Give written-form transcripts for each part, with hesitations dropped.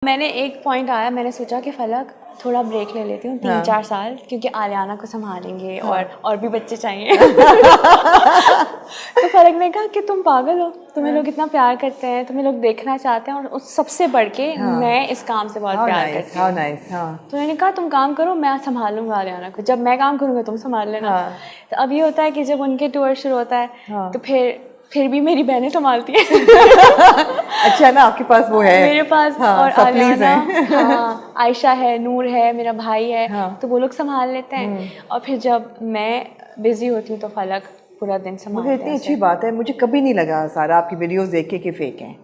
मैंने एक पॉइंट आया, मैंने सोचा कि फलक थोड़ा ब्रेक ले लेती हूँ 3-4 साल, क्योंकि आलियाना को संभालेंगे और भी बच्चे चाहिए। तो फलक ने कहा कि तुम पागल हो, तुम्हें लोग इतना प्यार करते हैं, तुम्हें लोग देखना चाहते हैं, और उस सबसे बढ़ के मैं इस काम से बहुत प्यार करती हूँ। तो मैंने कहा तुम काम करो, मैं संभालूंगा आलियाना को, जब मैं काम करूँगा तुम संभाल लेना। तो अब ये होता है कि जब उनके टूर शुरू होता है तो फिर भी मेरी बहनें संभालती हैं। अच्छा ना, आपके पास वो है मेरे पास। और आलियाना, हाँ, आयशा है, नूर है, मेरा भाई है, तो वो लोग संभाल लेते हैं। और फिर जब मैं बिजी होती हूँ तो फलक पूरा दिन संभालते हैं। मुझे इतनी अच्छी बात है, मुझे कभी नहीं लगा सारा आपकी वीडियोस देख के कि फेक हैं।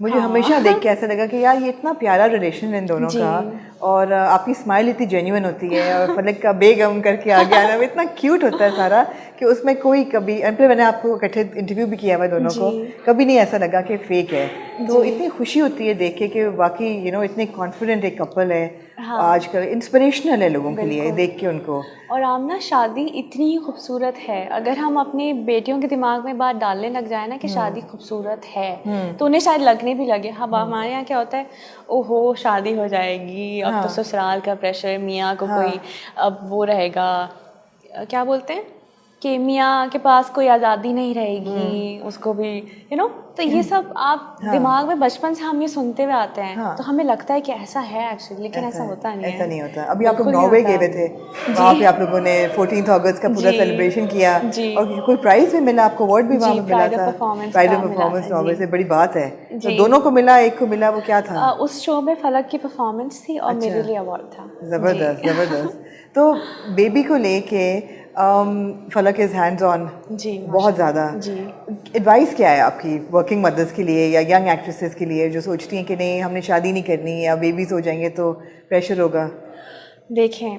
मुझे हमेशा देख के ऐसा लगा कि यार ये इतना प्यारा रिलेशन है इन दोनों का, और आपकी स्माइल इतनी जेन्युइन होती है, और फलक का बेगम करके आगे आना इतना क्यूट होता है सारा कि उसमें कोई कभी, मैंने आपको इकट्ठे इंटरव्यू भी किया हुआ दोनों को, कभी नहीं ऐसा लगा कि फेक है। तो इतनी खुशी होती है देख के कि वाकई इतने कॉन्फिडेंट एक कपल है। आजकल इंस्पिरेशनल है लोगों के लिए देख के उनको। और आमना, शादी इतनी ही खूबसूरत है, अगर हम अपनी बेटियों के दिमाग में बात डालने लग जाए ना कि शादी खूबसूरत है, तो उन्हें शायद लगने भी लगे। अब हमारे यहाँ क्या होता है, ओहो शादी हो जाएगी, अब तो ससुराल का प्रेशर, मियाँ को कोई अब वो रहेगा, क्या बोलते हैं कि मियाँ के पास कोई आज़ादी नहीं रहेगी, उसको भी तो ये सब आप दिमाग में बचपन से हम ये सुनते हुए आते हैं। तो हमें लगता है कि ऐसा है एक्चुअली, लेकिन ऐसा होता नहीं है। ऐसा नहीं होता। अभी आप लोग नॉर्वे गए हुए थे, वहाँ पे आप लोगों ने 14 अगस्त का पूरा सेलिब्रेशन किया, और कोई प्राइज भी मिला आपको, अवार्ड भी वहाँ पे मिला था, प्राइड ऑफ परफॉर्मेंस नॉर्वे से, बड़ी बात है। तो दोनों को मिला, एक को मिला, वो क्या था? उस शो में फलक की परफॉर्मेंस थी और मेरे लिए अवार्ड था। ज़बरदस्त ज़बरदस्त। तो बेबी को लेके फलक इज़ हैंड्स ऑन बहुत ज़्यादा। एडवाइस क्या है आपकी वर्किंग मदर्स के लिए या यंग एक्ट्रेसेस के लिए जो सोचती हैं कि नहीं हमने शादी नहीं करनी या बेबीज़ हो जाएंगे तो प्रेशर होगा? देखें,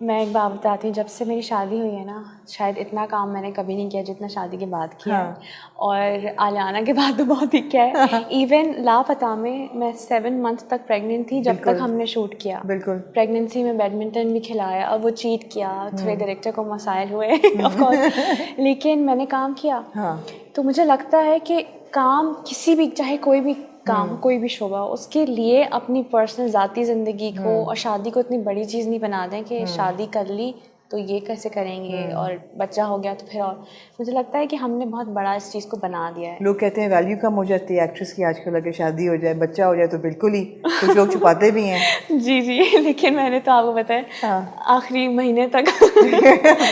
मैं एक बात बताती हूँ, जब से मेरी शादी हुई है ना, शायद इतना काम मैंने कभी नहीं किया जितना शादी के बाद किया है। और आलियाना के बाद तो बहुत ही किया है। इवन लापता में मैं 7 मंथ तक प्रेग्नेंट थी जब तक हमने शूट किया। बिल्कुल। प्रेगनेंसी में बैडमिंटन भी खिलाया, अब वो चीट किया, थोड़े डायरेक्टर को मसाइल हुए ऑफ कोर्स, लेकिन मैंने काम किया। तो मुझे लगता है कि काम किसी भी, चाहे कोई भी काम, कोई भी शोबा, उसके लिए अपनी पर्सनल ज़ाती ज़िंदगी को और शादी को इतनी बड़ी चीज़ नहीं बना दें कि शादी कर ली तो ये कैसे करेंगे, और बच्चा हो गया तो फिर। और मुझे लगता है कि हमने बहुत बड़ा इस चीज़ को बना दिया है। लोग कहते हैं वैल्यू कम हो जाती है एक्ट्रेस की आजकल, अगर शादी हो जाए, बच्चा हो जाए तो बिल्कुल ही, कुछ लोग छुपाते भी हैं। जी, लेकिन मैंने तो आपको बताया आखिरी महीने तक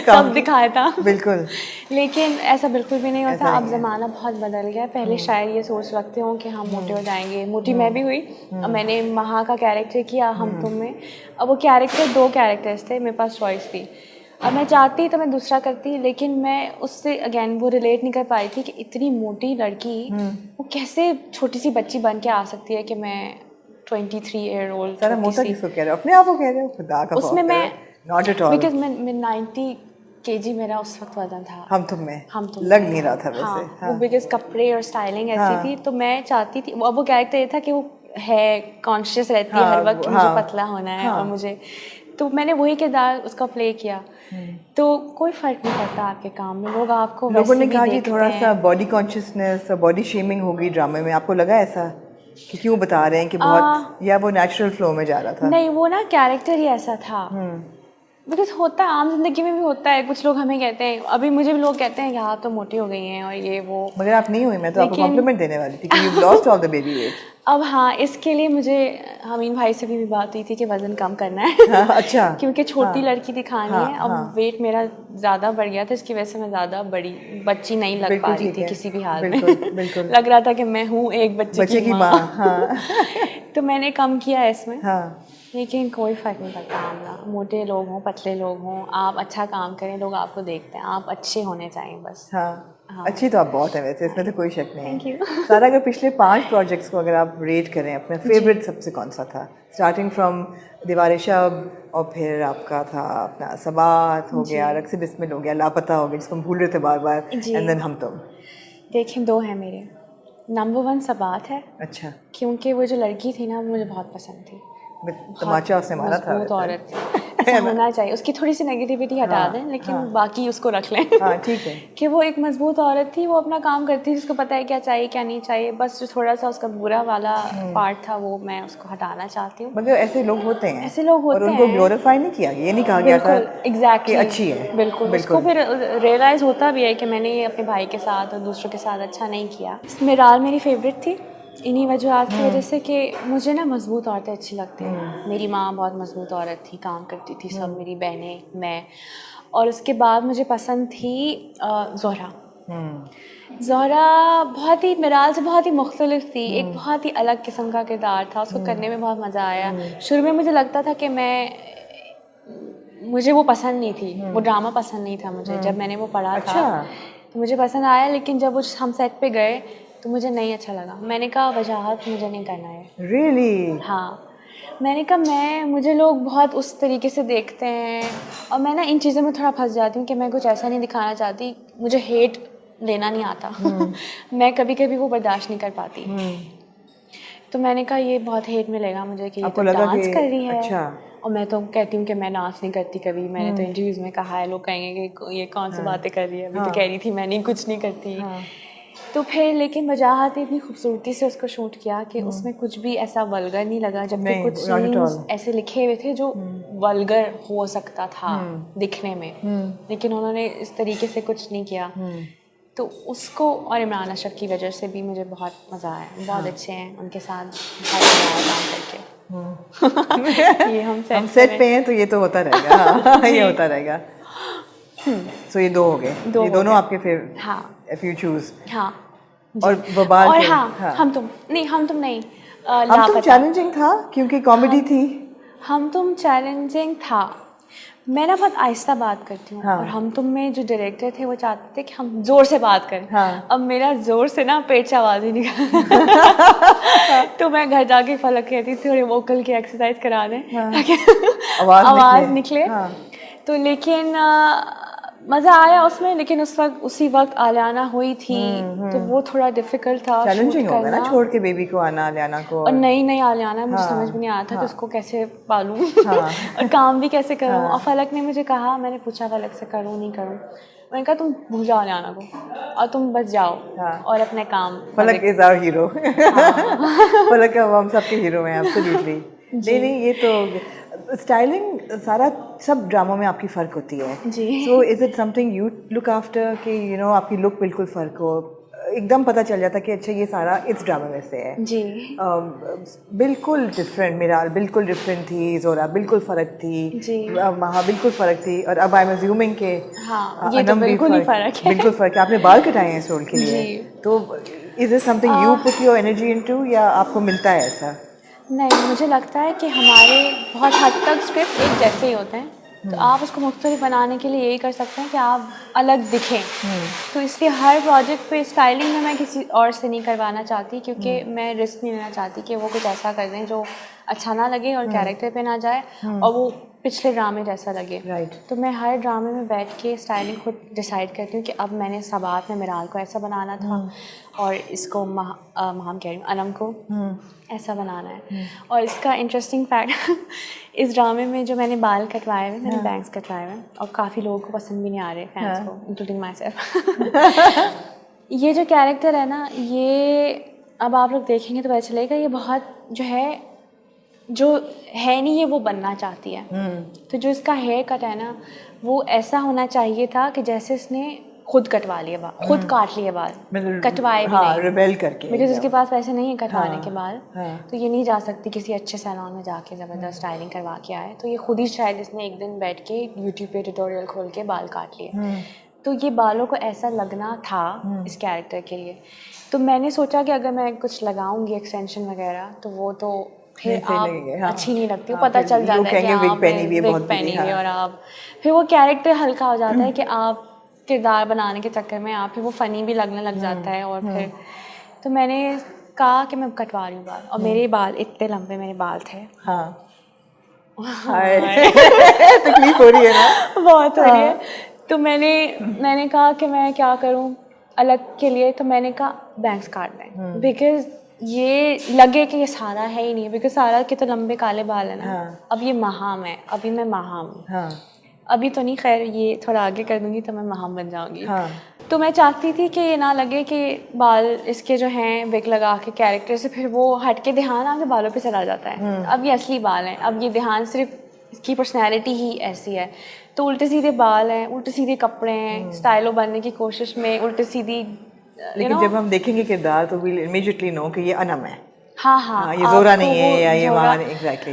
सब दिखाया था। बिल्कुल। लेकिन ऐसा बिल्कुल भी नहीं होता। अब ज़माना बहुत बदल गया। पहले शायद ये सोच रखते हो कि हम मोटे हो जाएंगे, मोटी मैं भी हुई। मैंने महा का कैरेक्टर किया हम तुम में। अब वो कैरेक्टर, 2 कैरेक्टर्स थे, मेरे पास चॉइस थी। अब मैं चाहती तो मैं दूसरा करती, लेकिन मैं उससे अगेन वो रिलेट नहीं कर पाई थी कि इतनी मोटी लड़की वो कैसे छोटी सी बच्ची बन के आ सकती है कि मैं 23 ईयर ओल्ड सारा मोटा किसको कह रहे हो, अपने आप को कह रहे हो? खुदा का उसमें मैं नॉट एट ऑल, बिकॉज मैं 90 kg मेरा उस वक्त वजन था। हम तुम लग नहीं रहा था वैसे। वो बिकॉज कपड़े और स्टाइलिंग ऐसी थी, तो मैं चाहती थी। अब वो कैरेक्टर ये था कि वो है कॉन्शियस रहती है हर वक्त मुझे पतला होना है, और मुझे, तो मैंने वही किरदार उसका प्ले किया। तो कोई फर्क नहीं पड़ता आपके काम में, लोग आपको लोगों ने कहा कि थोड़ा सा बॉडी कॉन्शियसनेस, बॉडी शेमिंग होगी ड्रामे में, आपको लगा ऐसा कि क्यों बता रहे हैं कि बहुत, या वो नेचुरल फ्लो में जा रहा था? नहीं, वो ना कैरेक्टर ही ऐसा था। बिकॉज होता है, आम जिंदगी में भी होता है, कुछ लोग हमें कहते हैं, अभी मुझे भी लोग कहते हैं कि आप तो मोटी हो गई हैं और ये वो। मगर आप नहीं हुई, मैं तो आपको कॉम्प्लीमेंट देने वाली थी कि you lost all the baby weight. अब हाँ, इसके लिए मुझे हमीन भाई से भी बात हुई थी कि वज़न कम करना है। अच्छा। क्योंकि छोटी लड़की दिखानी है। अब वेट मेरा ज़्यादा बढ़ गया था, इसकी वजह से मैं ज़्यादा बड़ी बच्ची नहीं लग पा रही थी किसी भी हाल में। बिल्कुल। लग रहा था कि मैं हूँ एक बच्चे की माँ। तो मैंने कम किया इसमें। लेकिन कोई फ़र्क नहीं पड़ता, आमना मोटे लोग हों, पतले लोग हों, आप अच्छा काम करें, लोग आपको देखते हैं, आप अच्छे होने चाहिए बस। अच्छी तो आप बहुत है वैसे, इसमें तो कोई शक नहीं है। सारा, अगर पिछले 5 प्रोजेक्ट्स को अगर आप रेट करें, अपना फेवरेट सबसे कौन सा था? स्टार्टिंग फ्रॉम दीवार शब, और फिर आपका था अपना सबात हो गया, रक्स बिस्मिल हो गया, लापता हो गया जिसको हम भूल रहे थे बार बार, एंड देन हम तुम। देखें, 2 हैं मेरे। नंबर 1 सबात है। अच्छा। क्योंकि वो जो लड़की थी ना, वो मुझे बहुत पसंद थी। तमाचा उसने मारा था। औरत थी। ऐसा होना चाहिए, उसकी थोड़ी सी नेगेटिविटी हटा दें, लेकिन बाकी उसको रख लें। हाँ ठीक है। कि वो एक मजबूत औरत थी, वो अपना काम करती थी, उसको पता है क्या चाहिए क्या नहीं चाहिए, बस जो थोड़ा सा उसका बुरा वाला पार्ट था वो मैं उसको हटाना चाहती हूँ। मगर ऐसे लोग होते हैं, ऐसे लोग होते और उनको हैं, ग्लोरीफाई नहीं किया, ये नहीं कहा गया था एग्जैक्टली कि अच्छी है। बिल्कुल उसको फिर रियलाइज होता भी है कि मैंने ये अपने भाई के साथ और दूसरों के साथ अच्छा नहीं किया। मिराल मेरी फेवरेट थी इन्हीं वजूहत की वजह से कि मुझे ना मजबूत औरतें अच्छी लगती हैं। मेरी माँ बहुत मजबूत औरत थी, काम करती थी, सब मेरी बहनें, मैं। और उसके बाद मुझे पसंद थी ज़ोहरा। ज़ोहरा बहुत ही मिराल से बहुत ही मुख्तलिफ थी, एक बहुत ही अलग किस्म का किरदार था, उसको करने में बहुत मज़ा आया। शुरू में मुझे लगता था कि मुझे वो पसंद नहीं थी, वो ड्रामा पसंद नहीं था मुझे, जब मैंने वो पढ़ा था तो मुझे पसंद आया, लेकिन जब वो हम सेट पे गए तो मुझे नहीं अच्छा लगा। मैंने कहा वजाहत मुझे नहीं करना है। Really? हाँ, मैंने कहा मुझे लोग बहुत उस तरीके से देखते हैं, और मैं ना इन चीज़ों में थोड़ा फंस जाती हूँ कि मैं कुछ ऐसा नहीं दिखाना चाहती, मुझे हेट लेना नहीं आता। मैं कभी कभी वो बर्दाश्त नहीं कर पाती। तो मैंने कहा ये बहुत हेट मिलेगा मुझे कि ये तो डांस कर रही है। अच्छा। और मैं तो कहती हूँ कि मैं डांस नहीं करती कभी, मैंने तो इंटरव्यूज़ में कहा है, लोग कहेंगे कि ये कौन सी बातें कर रही है, अभी तो कह रही थी मैं नहीं कुछ नहीं करती। तो फिर लेकिन वजाहत इतनी खूबसूरती से उसको शूट किया कि उसमें कुछ भी ऐसा वल्गर नहीं लगा, जबकि कुछ सीन्स ऐसे लिखे हुए थे जो वल्गर हो सकता था दिखने में, लेकिन उन्होंने इस तरीके से कुछ नहीं किया। तो उसको और इमरान अशरफ की वजह से भी मुझे बहुत मज़ा आया, बहुत अच्छे हैं, उनके साथ बहुत मज़ा आया काम करके। ये हम सेट पे हैं तो ये तो होता रहेगा। हाँ, ये होता रहेगा। सो ये दो हो गए, ये दोनों आपके फेवरेट। हाँ, इफ यू चूज। हाँ, और वबाल और के, हाँ, हम तुम नहीं हम तुम चैलेंजिंग था क्योंकि कॉमेडी थी। हम तुम चैलेंजिंग था, मैं ना बहुत आहिस्ता बात करती हूँ। हाँ। और हम तुम में जो डायरेक्टर थे वो चाहते थे कि हम जोर से बात करें। हाँ। अब मेरा जोर से ना पेट से आवाज़ ही निकल तो मैं घर जाके फलक कहती थी थोड़ी वोकल की एक्सरसाइज करा दें ताकि आवाज़ निकले। हाँ। तो लेकिन मज़ा आया उसमें, लेकिन उसी वक्त आलियाना हुई थी तो वो थोड़ा डिफिकल्ट था, चैलेंजिंग होगा ना, छोड़ के बेबी को आना, आलियाना को। और नई आलियाना मुझे समझ में नहीं आया था कि उसको कैसे पालूं और काम भी कैसे करूं। और फलक ने मुझे कहा, मैंने पूछा फलक से करूं नहीं करूं, मैंने कहा तुम भूल जाओ आलियाना को और तुम बस जाओ और अपने काम। फलक इज आवर हीरो। फलक हम सबके हीरो हैं, एब्सोल्युटली। नहीं ये तो स्टाइलिंग सारा सब ड्रामों में आपकी फ़र्क होती है जी। So is it something you look after कि यू नो आपकी लुक बिल्कुल फ़र्क हो, एकदम पता चल जाता कि अच्छा ये सारा इस ड्रामा में से है जी। बिल्कुल डिफरेंट, मिराल बिल्कुल डिफरेंट थी, ज़ोरा बिल्कुल फ़र्क थी जी। महा बिल्कुल फ़र्क थी, और अब आई एम अज्यूमिंग के ये तो बिल्कुल ही फ़र्क है, बिल्कुल फ़र्क है। आपने बाल कटाए हैं इस रोल के लिए, तो is it something you put your energy into या आपको मिलता है ऐसा? नहीं, मुझे लगता है कि हमारे बहुत हद तक स्क्रिप्ट एक जैसे ही होते हैं, तो आप उसको मुख्तलिफ बनाने के लिए यही कर सकते हैं कि आप अलग दिखें। तो इसलिए हर प्रोजेक्ट पे स्टाइलिंग में मैं किसी और से नहीं करवाना चाहती, क्योंकि मैं रिस्क नहीं लेना चाहती कि वो कुछ ऐसा कर दें जो अच्छा ना लगे और कैरेक्टर पे ना जाए और वो पिछले ड्रामे जैसा लगे। तो मैं हर ड्रामे में बैठ के स्टाइलिंग खुद डिसाइड करती हूँ कि अब मैंने सबात में मिराल को ऐसा बनाना था और इसको हम कह रही हूँ अनम को ऐसा बनाना है। और इसका इंटरेस्टिंग फैक्ट इस ड्रामे में जो मैंने बाल कटवाए हुए, मैंने बैंग्स कटवाए हुए और काफ़ी लोगों को पसंद भी नहीं आ रहे, फैंस को, इंक्लूडिंग माई सेल्फ। ये जो कैरेक्टर है ना, ये अब आप लोग देखेंगे तो पता चलेगा ये बहुत जो है नहीं ये वो बनना चाहती है। तो जो इसका हेयर कट है ना, वो ऐसा होना चाहिए था कि जैसे इसने खुद कटवा लिए बाल, खुद काट लिए बाल, कटवाए भी नहीं, रिबेल करके, बिकॉज उसके पास पैसे नहीं है कटवाने के बाल। तो ये नहीं जा सकती किसी अच्छे सैलून में जाके ज़बरदस्त स्टाइलिंग करवा के आए, तो ये खुद ही शायद इसने एक दिन बैठ के यूट्यूब पे ट्यूटोरियल खोल के बाल काट लिए। तो ये बालों को ऐसा लगना था इस कैरेक्टर के लिए। तो मैंने सोचा कि अगर मैं कुछ लगाऊंगी एक्सटेंशन वगैरह तो वो तो फिर आप अच्छी नहीं लगती, वो पता चल जाता है कि आप विग पहनी हुई और आप फिर वो कैरेक्टर हल्का हो जाता है कि आप किरदार बनाने के चक्कर में आप फिर वो फ़नी भी लगने लग जाता है। और फिर तो मैंने कहा कि मैं कटवा रही हूँ बाल, और मेरे बाल इतने लंबे मेरे बाल थे। तकलीफ हो रही है ना, बहुत हो रही है। तो मैंने कहा कि मैं क्या करूँ अलग के लिए, तो मैंने कहा बैंग्स काट दें, बिकॉज ये लगे कि ये सारा है ही नहीं, बिकॉज सारा के तो लंबे काले बाल है ना। हाँ। अब ये महाम है, अभी मैं महाम हूँ। हाँ अभी तो नहीं, खैर ये थोड़ा आगे कर दूंगी तो मैं महाम बन जाऊंगी। हाँ तो मैं चाहती थी कि ये ना लगे कि बाल इसके जो हैं विग लगा के कैरेक्टर से फिर वो हट के ध्यान आगे बालों पे चला जाता है। अब ये असली बाल हैं, अब ये ध्यान सिर्फ इसकी पर्सनैलिटी ही ऐसी है। तो उल्टे सीधे बाल हैं, उल्टे सीधे कपड़े हैं, स्टाइलो बनने की कोशिश में उल्टे सीधी लेकिन जब हम देखेंगे किरदार तो विल इमीडिएटली नो कि ये अनम है। हाँ हाँ, ये जोरा आपको नहीं है वो या ये जोरा- वहाँ एग्जैक्टली